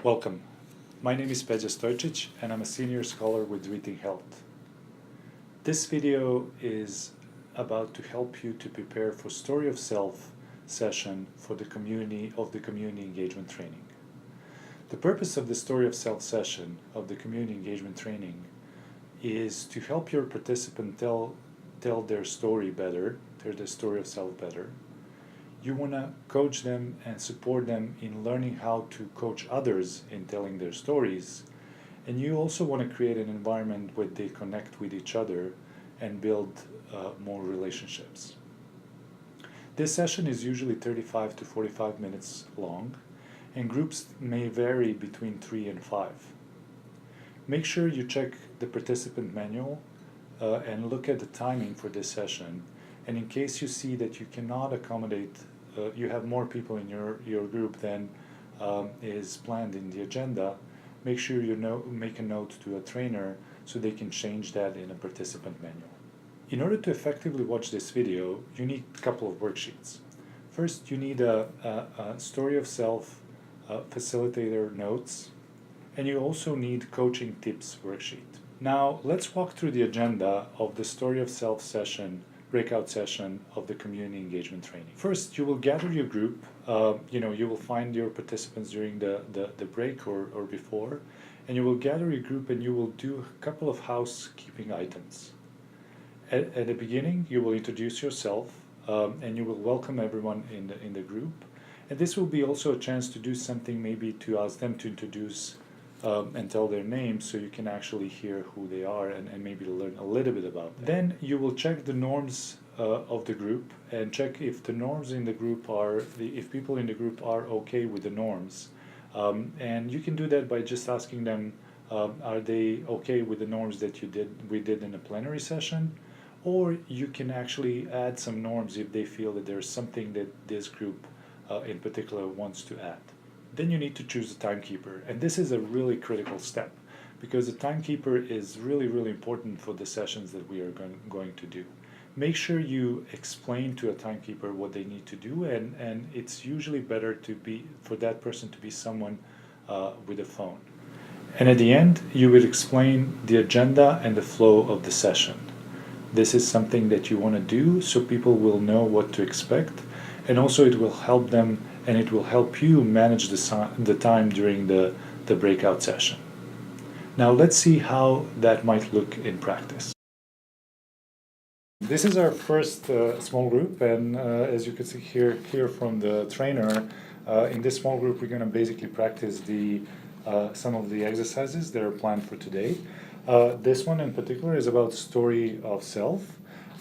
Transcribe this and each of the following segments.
Welcome. My name is Peja Stojcic and I'm a senior scholar with Reading Health. This video is about to help you to prepare for Story of Self session for the community engagement training. The purpose of the Story of Self session of the community engagement training is to help your participant tell their story better, tell their story of self better. You want to coach them and support them in learning how to coach others in telling their stories. And you also want to create an environment where they connect with each other and build more relationships. This session is usually 35 to 45 minutes long, and groups may vary between 3 and 5. Make sure you check the participant manual and look at the timing for this session. And in case you see that you cannot accommodate, you have more people in your group than is planned in the agenda, make sure you make a note to a trainer so they can change that in a participant manual. In order to effectively watch this video, you need a couple of worksheets. First, you need a Story of Self facilitator notes, and you also need coaching tips worksheet. Now, let's walk through the agenda of the Story of Self session, breakout session of the community engagement training. First, you will gather your group. You will find your participants during the break or before, and you will gather your group and you will do a couple of housekeeping items. At the beginning, you will introduce yourself and you will welcome everyone in the group. And this will be also a chance to do something, maybe to ask them to introduce and tell their names so you can actually hear who they are and maybe learn a little bit about them. Then you will check the norms of the group and check if the norms in the group if people in the group are okay with the norms. And you can do that by just asking them, are they okay with the norms that we did in a plenary session? Or you can actually add some norms if they feel that there's something that this group in particular wants to add. Then you need to choose a timekeeper, and this is a really critical step because the timekeeper is really, really important for the sessions that we are going to do. Make sure you explain to a timekeeper what they need to do, and it's usually better for that person to be someone with a phone. And at the end, you will explain the agenda and the flow of the session. This is something that you want to do so people will know what to expect, and also it will help them and it will help you manage the time during the breakout session. Now let's see how that might look in practice. This is our first small group, and as you can see here from the trainer, in this small group we're going to basically practice some of the exercises that are planned for today. This one in particular is about Story of Self.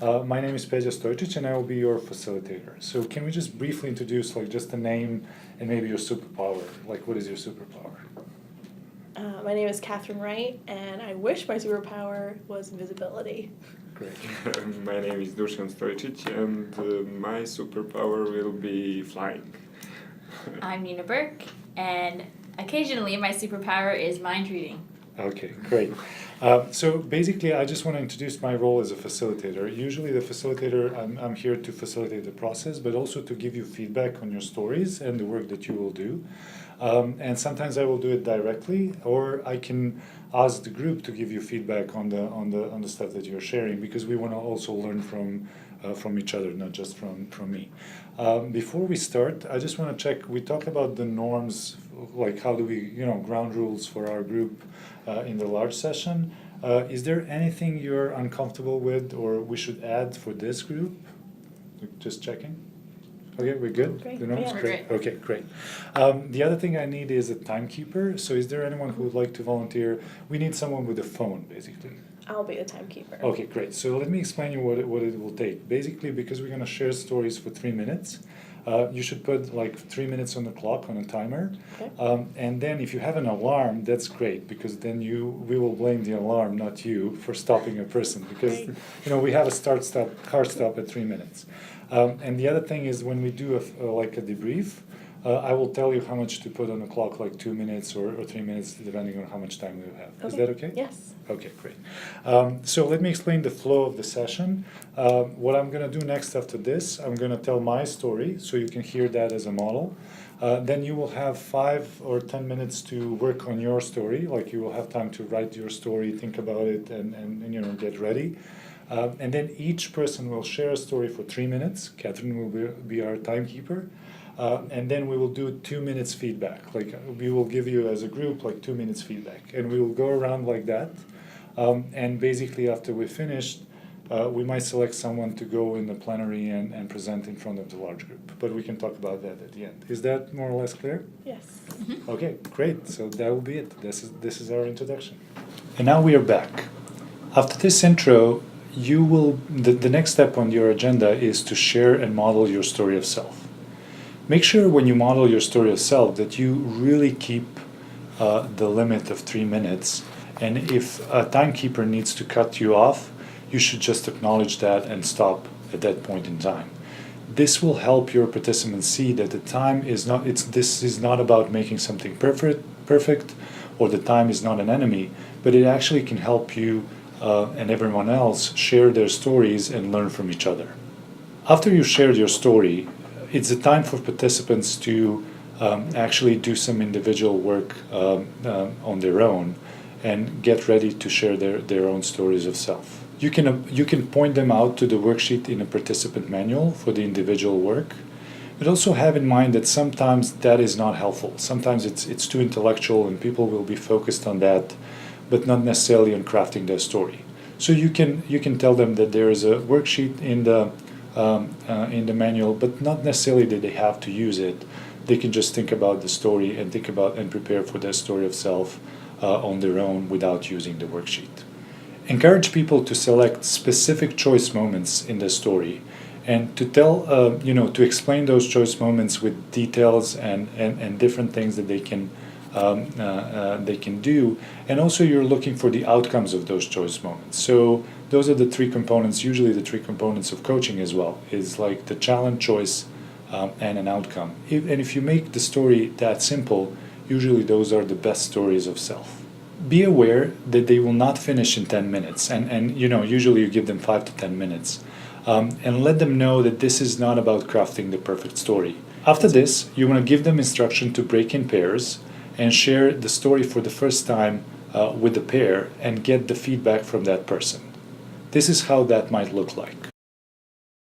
My name is Peja Stojcic and I will be your facilitator. So can we just briefly introduce just the name and maybe your superpower? What is your superpower? My name is Catherine Wright and I wish my superpower was invisibility. Great. My name is Dusan Stojcic and my superpower will be flying. I'm Nina Burke and occasionally my superpower is mind reading. Okay, great. So basically, I just want to introduce my role as a facilitator. Usually the facilitator, I'm here to facilitate the process, but also to give you feedback on your stories and the work that you will do. And sometimes I will do it directly, or I can ask the group to give you feedback on the stuff that you're sharing, because we want to also learn from each other, not just from me. Before we start, I just want to check, we talked about the norms, how do we, ground rules for our group in the large session. Is there anything you're uncomfortable with or we should add for this group? Just checking. Okay, we're good? Great. The norms? Yeah. Great. Okay, great. The other thing I need is a timekeeper. So is there anyone who would like to volunteer? We need someone with a phone, basically. I'll be the timekeeper. Okay, great. So let me explain you what it will take. Basically, because we're going to share stories for 3 minutes, you should put 3 minutes on the clock on a timer. Okay. And then if you have an alarm, that's great, because then we will blame the alarm, not you, for stopping a person, because we have a hard stop at 3 minutes. And the other thing is when we do a debrief, I will tell you how much to put on the clock, like 2 minutes or 3 minutes, depending on how much time we have. Is that okay? Yes. Okay, great. So let me explain the flow of the session. What I'm going to do next after this, I'm going to tell my story so you can hear that as a model. Then you will have 5 or 10 minutes to work on your story, like you will have time to write your story, think about it, and you know, get ready. And then each person will share a story for 3 minutes. Catherine will be our timekeeper. And then we will do 2 minutes feedback. Like we will give you as a group like 2 minutes feedback, and we will go around like that. And basically, after we're finished, we might select someone to go in the plenary and present in front of the large group. But we can talk about that at the end. Is that more or less clear? Yes. Okay, great. So that will be it. This is our introduction. And now we are back. After this intro, the next step on your agenda is to share and model your story of self. Make sure when you model your story of self that you really keep the limit of 3 minutes. And if a timekeeper needs to cut you off, you should just acknowledge that and stop at that point in time. This will help your participants see that the time is not, this is not about making something perfect, or the time is not an enemy, but it actually can help you and everyone else share their stories and learn from each other. After you've shared your story, it's a time for participants to actually do some individual work on their own and get ready to share their own stories of self. You can point them out to the worksheet in a participant manual for the individual work, but also have in mind that sometimes that is not helpful. Sometimes it's too intellectual and people will be focused on that, but not necessarily on crafting their story. So you can tell them that there is a worksheet in the manual, but not necessarily that they have to use it. They can just think about the story and think about and prepare for their story of self on their own without using the worksheet. Encourage people to select specific choice moments in the story and to tell, to explain those choice moments with details and different things that they can do. And also you're looking for the outcomes of those choice moments. So those are the 3 components, usually the 3 components of coaching as well, is like the challenge, choice, and an outcome. And if you make the story that simple, usually those are the best stories of self. Be aware that they will not finish in 10 minutes, and usually you give them 5 to 10 minutes. And let them know that this is not about crafting the perfect story. After this, you want to give them instruction to break in pairs and share the story for the first time with the pair and get the feedback from that person. This is how that might look like.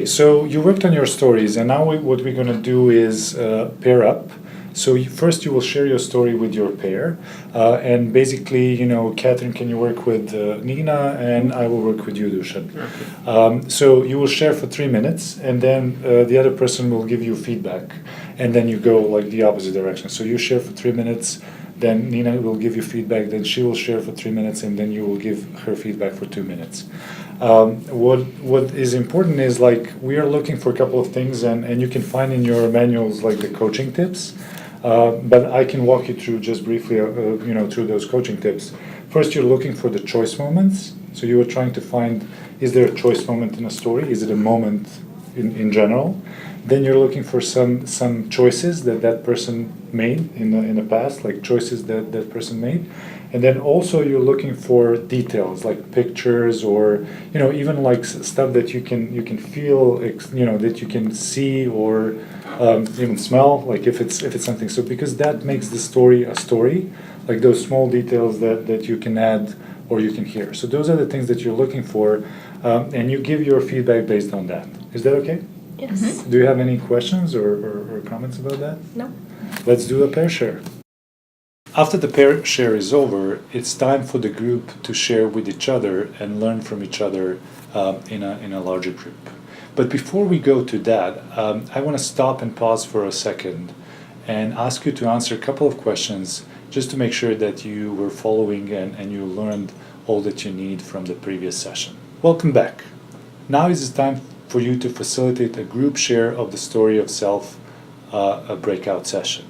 So you worked on your stories, and now what we're going to do is pair up. So first you will share your story with your pair, and basically, Catherine, can you work with Nina, and I will work with you, Dushan. Okay. So you will share for 3 minutes, and then the other person will give you feedback, and then you go like the opposite direction. So you share for 3 minutes, then Nina will give you feedback, then she will share for 3 minutes, and then you will give her feedback for 2 minutes. What is important is like we are looking for a couple of things, and you can find in your manuals like the coaching tips. But I can walk you through just briefly, through those coaching tips. First, you're looking for the choice moments. So you are trying to find, is there a choice moment in a story? Is it a moment in general? Then you're looking for some choices that person made in the past, like choices that person made. And then also you're looking for details like pictures or even like stuff that you can feel, that you can see or even smell, like if it's something. So because that makes the story a story, like those small details that you can add or you can hear. So those are the things that you're looking for, and you give your feedback based on that. Is that okay? Yes. Mm-hmm. Do you have any questions or comments about that? No. Let's do a pair share. After the pair share is over, it's time for the group to share with each other and learn from each other in a larger group. But before we go to that, I want to stop and pause for a second and ask you to answer a couple of questions just to make sure that you were following and you learned all that you need from the previous session. Welcome back. Now is the time for you to facilitate a group share of the story of self, a breakout session.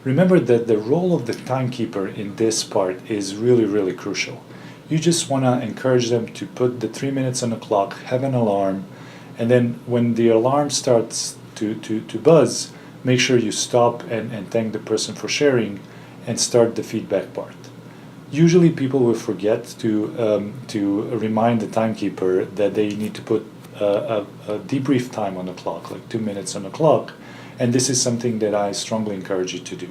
Remember that the role of the timekeeper in this part is really, really crucial. You just want to encourage them to put the 3 minutes on the clock, have an alarm, and then when the alarm starts to buzz, make sure you stop and thank the person for sharing and start the feedback part. Usually people will forget to remind the timekeeper that they need to put a debrief time on the clock, like 2 minutes on the clock, and this is something that I strongly encourage you to do.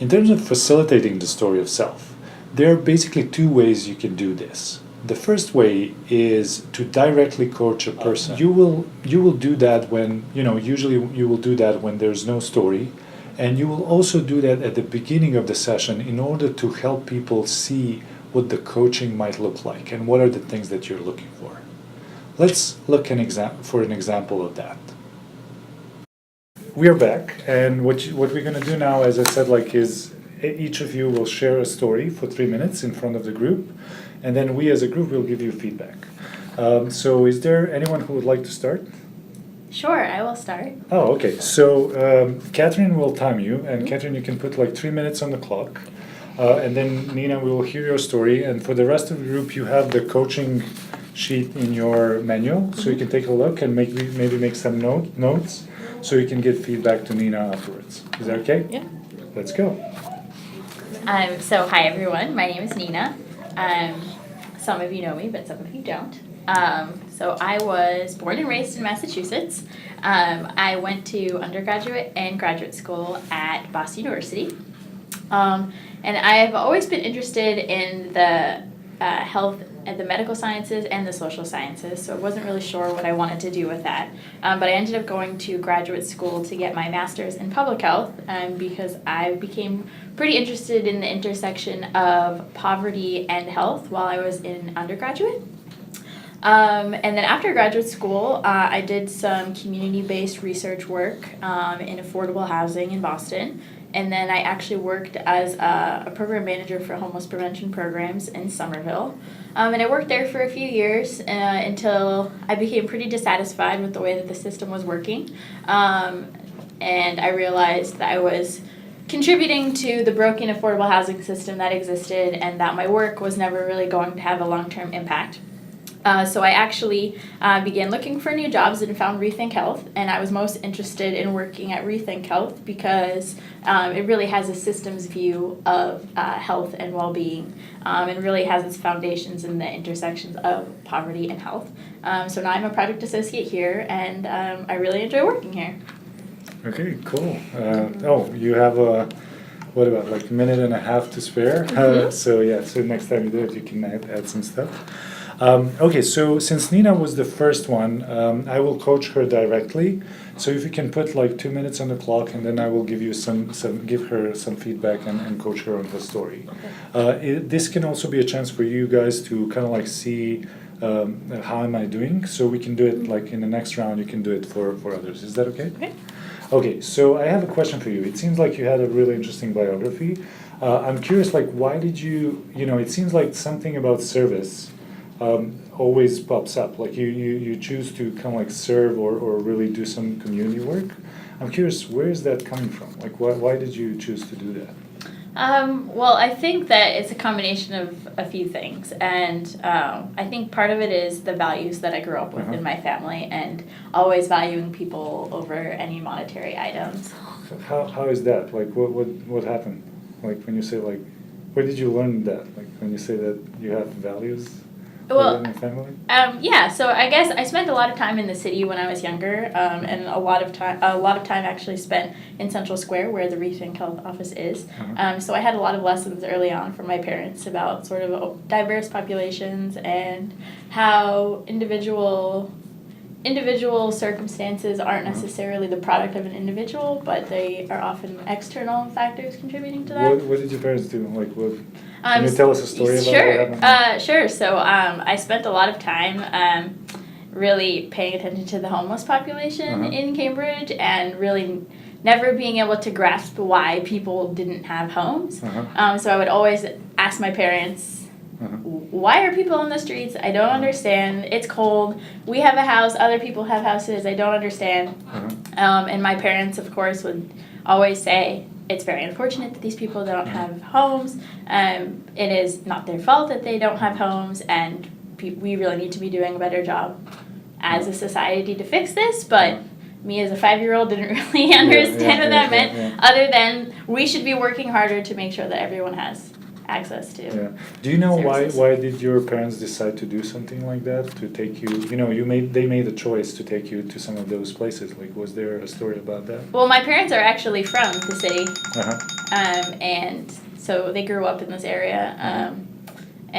In terms of facilitating the story of self, there are basically two ways you can do this. The first way is to directly coach a person. You will do that when, usually you will do that when there's no story, and you will also do that at the beginning of the session in order to help people see what the coaching might look like and what are the things that you're looking for. Let's look for an example of that. We are back, and what we're going to do now, as I said, is each of you will share a story for 3 minutes in front of the group, and then we as a group will give you feedback. So is there anyone who would like to start? Sure, I will start. Oh, okay. So Catherine will time you, and Catherine, you can put 3 minutes on the clock. And then Nina, we will hear your story, and for the rest of the group, you have the coaching sheet in your manual, so you can take a look and maybe make some notes, so you can give feedback to Nina afterwards. Is that okay? Yeah. Let's go. So hi everyone, my name is Nina. Some of you know me, but some of you don't. So I was born and raised in Massachusetts. I went to undergraduate and graduate school at Boston University. And I've always been interested in the health and the medical sciences and the social sciences, so I wasn't really sure what I wanted to do with that. But I ended up going to graduate school to get my master's in public health because I became pretty interested in the intersection of poverty and health while I was in undergraduate. And then after graduate school, I did some community-based research work in affordable housing in Boston. And then I actually worked as a program manager for homeless prevention programs in Somerville. And I worked there for a few years until I became pretty dissatisfied with the way that the system was working. And I realized that I was contributing to the broken affordable housing system that existed and that my work was never really going to have a long-term impact. So I actually began looking for new jobs and found Rethink Health, and I was most interested in working at Rethink Health because it really has a systems view of health and well-being, and really has its foundations in the intersections of poverty and health. So now I'm a project associate here, and I really enjoy working here. Okay, cool. You have what about a minute and a half to spare? So next time you do it, you can add some stuff. Okay, so since Nina was the first one, I will coach her directly. So if you can put 2 minutes on the clock, and then I will give you give her some feedback and coach her on her story. Okay. This can also be a chance for you guys to kind of see how am I doing. So we can do it in the next round. You can do it for others. Is that okay? Okay. Okay, so I have a question for you. It seems like you had a really interesting biography. I'm curious, why did you? It seems like something about service. Always pops up, you choose to kind of serve or really do some community work. I'm curious, where is that coming from? Why did you choose to do that? Well, I think that it's a combination of a few things, and I think part of it is the values that I grew up with in my family, and always valuing people over any monetary items. How is that? What happened? When you say where did you learn that? When you say that you have values. Well, so I guess I spent a lot of time in the city when I was younger, and a lot of time actually spent in Central Square where the Rethink Health office is. So I had a lot of lessons early on from my parents about sort of diverse populations and how individual circumstances aren't necessarily the product of an individual, but they are often external factors contributing to that. What did your parents do? Can you tell us a story about what happened? Sure. So I spent a lot of time really paying attention to the homeless population in Cambridge and really never being able to grasp why people didn't have homes. So I would always ask my parents, why are people on the streets? I don't understand. It's cold. We have a house. Other people have houses. I don't understand. And my parents, of course, would always say, it's very unfortunate that these people don't have homes. It is not their fault that they don't have homes, and we really need to be doing a better job as a society to fix this, but me as a 5-year-old didn't really understand what that meant, other than we should be working harder to make sure that everyone has access to. Yeah. Do you know services. why did your parents decide to do something like that? To take you, they made a choice to take you to some of those places. Like, was there a story about that? Well, my parents are actually from the city, Uh-huh. and so they grew up in this area,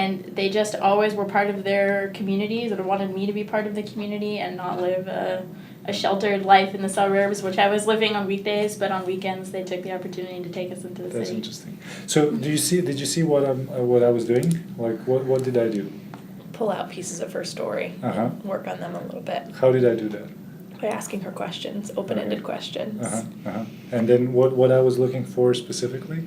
and they just always were part of their communities and wanted me to be part of the community and not live a sheltered life in the suburbs, which I was living on weekdays, but on weekends they took the opportunity to take us into the That's city. interesting. So, did you see what I was doing? Like, what did I do? Pull out pieces of her story, Uh-huh. work on them a little bit How did I do that? by asking her questions, open-ended Okay. questions. And then what I was looking for specifically?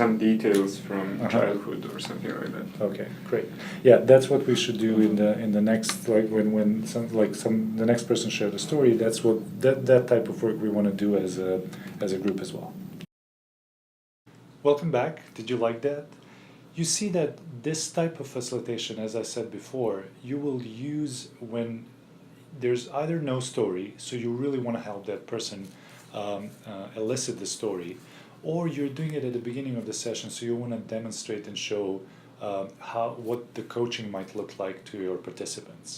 Some details from Uh-huh. childhood or something like that. Okay, great. Yeah, that's what we should do in the next, like when the next person shares a story. That's what that type of work we want to do as a group as well. Welcome back. Did you like that? You see that this type of facilitation, as I said before, you will use when there's either no story, so you really want to help that person elicit the story, or you're doing it at the beginning of the session, so you want to demonstrate and show what the coaching might look like to your participants.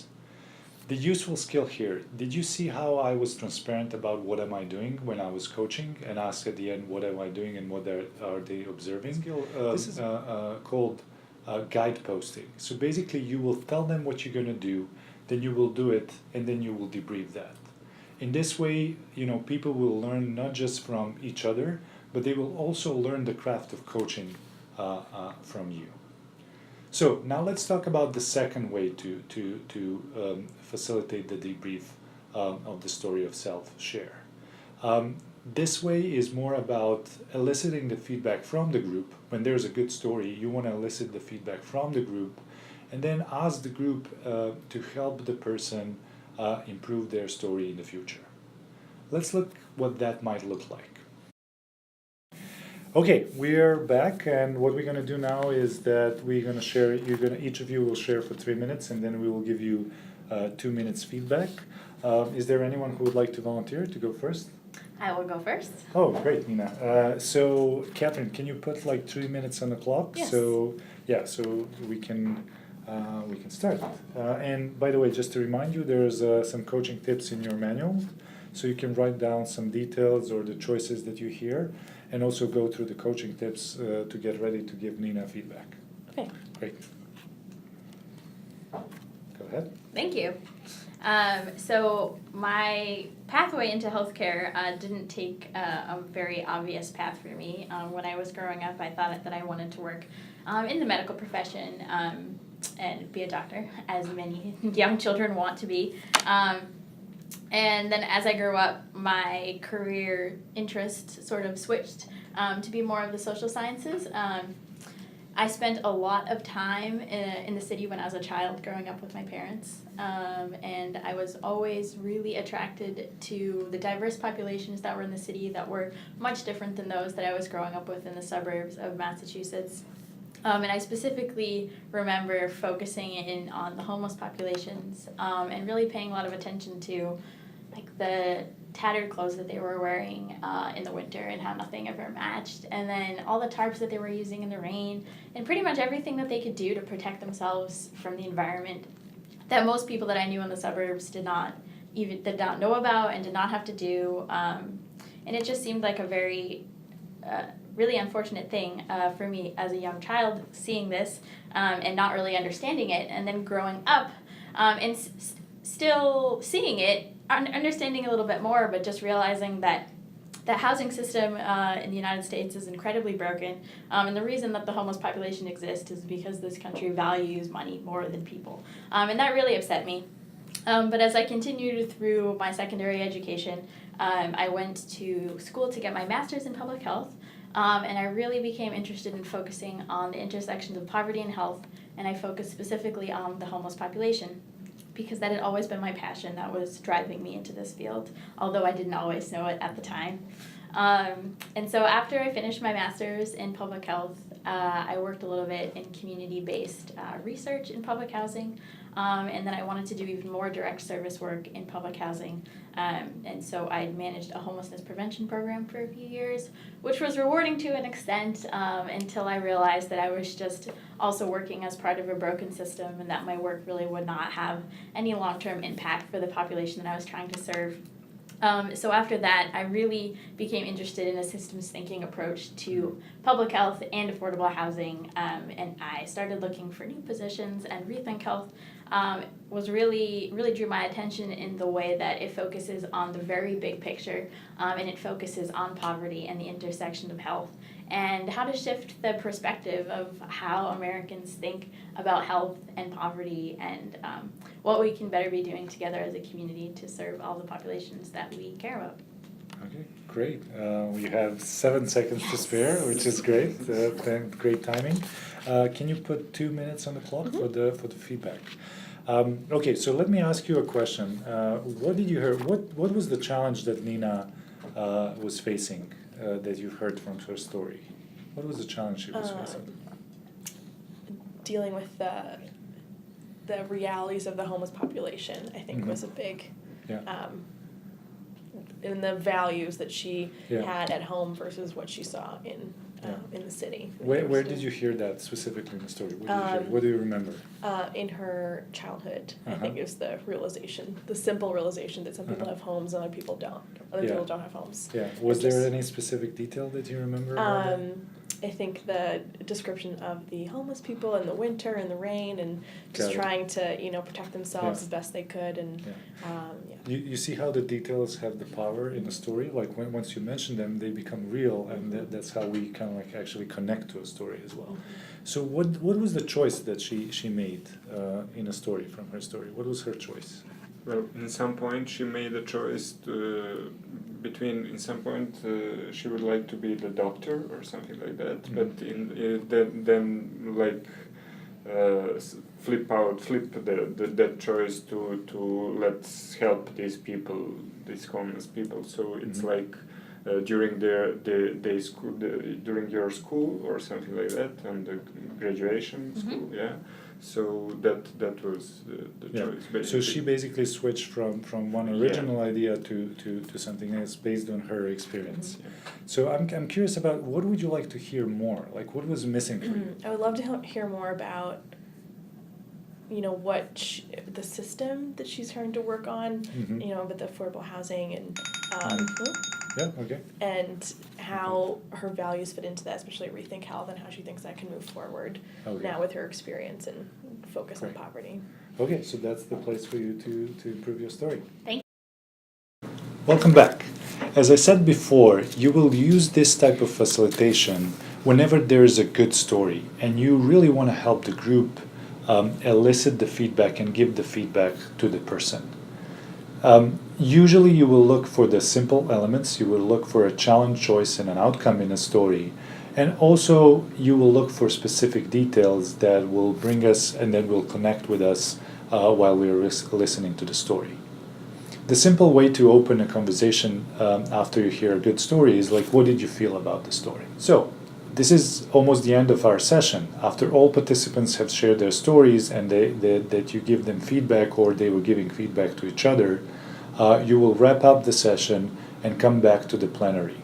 The useful skill here, did you see how I was transparent about what am I doing when I was coaching and ask at the end what am I doing and what are they observing? This is called guide posting. So basically you will tell them what you're going to do, then you will do it, and then you will debrief that. In this way, people will learn not just from each other, but they will also learn the craft of coaching from you. So now let's talk about the second way to facilitate the debrief of the story of self share. This way is more about eliciting the feedback from the group. When there's a good story, you want to elicit the feedback from the group and then ask the group to help the person improve their story in the future. Let's look what that might look like. Okay, we're back, and what we're going to do now is that we're going to share. Each of you will share for 3 minutes, and then we will give you 2 minutes feedback. Is there anyone who would like to volunteer to go first? I will go first. Oh, great, Nina. So, Catherine, can you put like 3 minutes on the clock? Yes. So we can start. And by the way, just to remind you, there's some coaching tips in your manual, so you can write down some details or the choices that you hear, and also go through the coaching tips to get ready to give Nina feedback. Okay. Great. Go ahead. Thank you. So my pathway into healthcare didn't take a very obvious path for me. When I was growing up, I thought that I wanted to work in the medical profession and be a doctor, as many young children want to be. And then as I grew up, my career interest sort of switched to be more of the social sciences. I spent a lot of time in the city when I was a child growing up with my parents, and I was always really attracted to the diverse populations that were in the city that were much different than those that I was growing up with in the suburbs of Massachusetts. And I specifically remember focusing in on the homeless populations and really paying a lot of attention to the tattered clothes that they were wearing in the winter and how nothing ever matched, and then all the tarps that they were using in the rain, and pretty much everything that they could do to protect themselves from the environment that most people that I knew in the suburbs did not know about and did not have to do. And it just seemed like a very really unfortunate thing for me as a young child, seeing this and not really understanding it, and then growing up and still seeing it, understanding a little bit more, but just realizing that the housing system in the United States is incredibly broken, and the reason that the homeless population exists is because this country values money more than people, and that really upset me. But as I continued through my secondary education, I went to school to get my master's in public health, and I really became interested in focusing on the intersections of poverty and health, and I focused specifically on the homeless population, because that had always been my passion that was driving me into this field, although I didn't always know it at the time. And so after I finished my master's in public health, I worked a little bit in community-based research in public housing, and then I wanted to do even more direct service work in public housing. And so I managed a homelessness prevention program for a few years, which was rewarding to an extent until I realized that I was just also working as part of a broken system and that my work really would not have any long-term impact for the population that I was trying to serve. So after that, I really became interested in a systems thinking approach to public health and affordable housing, and I started looking for new positions, and Rethink Health was really drew my attention in the way that it focuses on the very big picture, and it focuses on poverty and the intersection of health, and how to shift the perspective of how Americans think about health and poverty, and what we can better be doing together as a community to serve all the populations that we care about. Okay, great. We have 7 seconds to spare, which is great. Great timing. Can you put 2 minutes on the clock for the feedback? Okay, so let me ask you a question. What did you hear? What was the challenge that Nina was facing that you heard from her story? What was the challenge she was facing? Dealing with the realities of the homeless population, I think, was a big, in the values that she had at home versus what she saw in the city. Where did you hear that specifically in the story? What did you hear? What do you remember? In her childhood, I think it was the realization, the simple realization that some people have homes and other people don't. Other people don't have homes. Yeah. Was there any specific detail that you remember about that? I think the description of the homeless people in the winter and the rain and just trying to, protect themselves as best they could. And You see how the details have the power in a story? Like once you mention them, they become real, and that's how we kind of like actually connect to a story as well. So what was the choice that she made in a story, from her story? What was her choice? Well, in some point she made a choice in some point she would like to be the doctor or something like that, but then like flip that choice to let's help these people, these homeless people. So it's like during their school, during your school or something like that, and the graduation school, So that was the choice. Basically. So she basically switched from one original idea to something else based on her experience. So I'm curious about, what would you like to hear more? Like, what was missing for you? I would love to hear more about, what the system that she's trying to work on, with the affordable housing and and how her values fit into that, especially at Rethink Health, and how she thinks that can move forward now with her experience and focus on poverty. Okay, so that's the place for you to improve your story. Thank you. Welcome back. As I said before, you will use this type of facilitation whenever there is a good story and you really want to help the group elicit the feedback and give the feedback to the person. Usually you will look for the simple elements, you will look for a challenge, choice, and an outcome in a story. And also you will look for specific details that will bring us and that will connect with us while we're listening to the story. The simple way to open a conversation after you hear a good story is like, what did you feel about the story? So, this is almost the end of our session. After all participants have shared their stories and that you give them feedback, or they were giving feedback to each other, you will wrap up the session and come back to the plenary.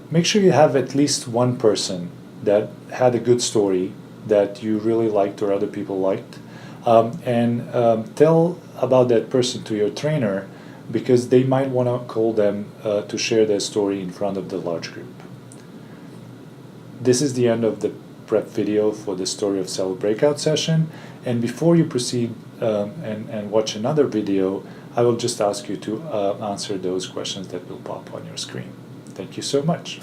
Make sure you have at least one person that had a good story that you really liked or other people liked, and tell about that person to your trainer, because they might want to call them to share their story in front of the large group. This is the end of the prep video for the Story of Self breakout session, and before you proceed and watch another video, I will just ask you to answer those questions that will pop on your screen. Thank you so much.